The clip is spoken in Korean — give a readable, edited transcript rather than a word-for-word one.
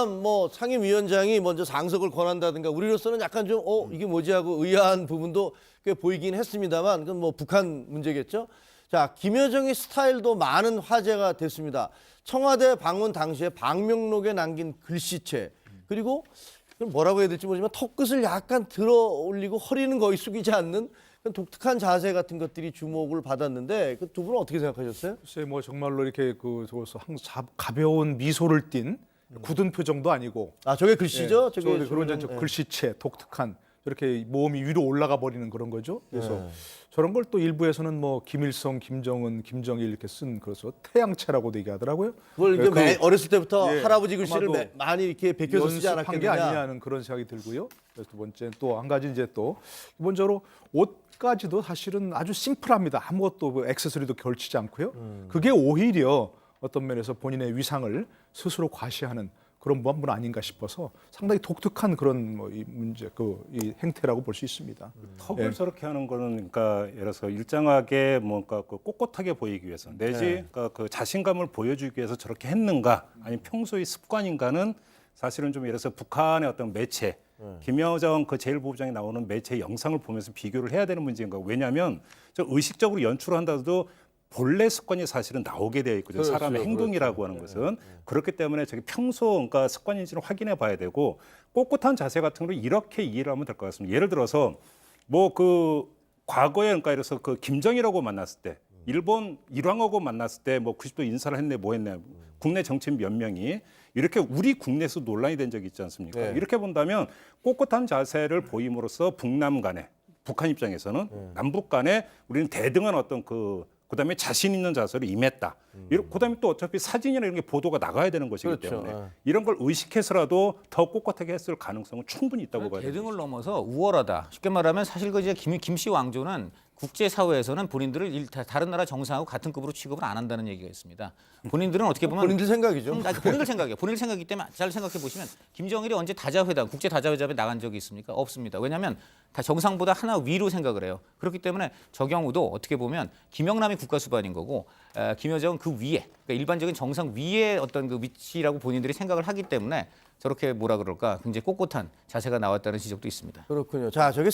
김영남 뭐 상임위원장이 먼저 상석을 권한다든가 우리로서는 약간 좀 이게 뭐지 하고 의아한 부분도 꽤 보이긴 했습니다만 그건 뭐 북한 문제겠죠. 자, 김여정의 스타일도 많은 화제가 됐습니다. 청와대 방문 당시에 방명록에 남긴 글씨체 그리고 뭐라고 해야 될지 모르지만 턱끝을 약간 들어 올리고 허리는 거의 숙이지 않는 독특한 자세 같은 것들이 주목을 받았는데 그 두 분은 어떻게 생각하셨어요? 글쎄 뭐 정말로 이렇게 가벼운 미소를 띤 굳은 표정도 아니고 아, 저게 글씨죠? 예, 그런 이제 글씨체 독특한 이렇게 몸이 위로 올라가 버리는 그런 거죠. 그래서 저런 걸 또 일부에서는 뭐 김일성, 김정은, 김정일 이렇게 쓴 그래서 태양체라고도 얘기하더라고요. 그걸 이게 어렸을 때부터 예, 할아버지 글씨를 아마도 많이 이렇게 베껴서 쓰지 연습한 게 않았겠느냐. 아니냐는 그런 생각이 들고요. 그래서 두 번째 또 한 가지 이제 또 기본적으로 옷까지도 사실은 아주 심플합니다. 아무것도 뭐 액세서리도 걸치지 않고요. 그게 오히려 어떤 면에서 본인의 위상을 스스로 과시하는 그런 분 아닌가 싶어서 상당히 독특한 그런 뭐 이 문제 이 행태라고 볼 수 있습니다. 턱을 예. 저렇게 하는 거는 그러니까 예를 들어서 일정하게 뭔가 그 꼿꼿하게 보이기 위해서 내지 그러니까 그 자신감을 보여주기 위해서 저렇게 했는가 아니면 평소의 습관인가는 사실은 좀 예를 들어서 북한의 어떤 매체 김여정 그 제1부부장이 나오는 매체 영상을 보면서 비교를 해야 되는 문제인가. 왜냐하면 저 의식적으로 연출을 한다도 본래 습관이 사실은 나오게 되어 있거든요. 그렇죠, 사람의 행동이라고 하는 것은. 그렇기 때문에 저게 평소 그러니까 습관인지를 확인해 봐야 되고 꼿꼿한 자세 같은 걸 이렇게 이해를 하면 될 것 같습니다. 예를 들어서 뭐 그 과거에 그러니까 이래서 그 김정일하고 만났을 때 일본 일왕하고 만났을 때 뭐 90도 인사를 했네 뭐 했네 국내 정치인 몇 명이 이렇게 우리 국내에서 논란이 된 적이 있지 않습니까? 네. 이렇게 본다면 꼿꼿한 자세를 보임으로써 북남 간에 북한 입장에서는 남북 간에 우리는 대등한 어떤 그다음에 자신 있는 자세로 임했다. 그다음에 또 어차피 사진이나 이런 게 보도가 나가야 되는 것이기 그렇죠. 때문에 이런 걸 의식해서라도 더 꼿꼿하게 했을 가능성은 충분히 있다고 봐요. 대등을 넘어서 우월하다. 쉽게 말하면 사실 그 이제 김씨 왕조는 국제 사회에서는 본인들을 다른 나라 정상하고 같은 급으로 취급을 안 한다는 얘기가 있습니다. 본인들은 어떻게 보면 본인들 생각이죠. 본인들 생각이에요. 본인들 생각이기 때문에 잘 생각해 보시면 김정일이 언제 다자회담, 국제 다자회담에 나간 적이 있습니까? 없습니다. 왜냐하면 다 정상보다 하나 위로 생각을 해요. 그렇기 때문에 저 경우도 어떻게 보면 김영남이 국가수반인 거고 김여정은 그 위에, 그러니까 일반적인 정상 위에 어떤 그 위치라고 본인들이 생각을 하기 때문에 저렇게 뭐라 그럴까 굉장히 꼿꼿한 자세가 나왔다는 지적도 있습니다. 그렇군요. 자, 저게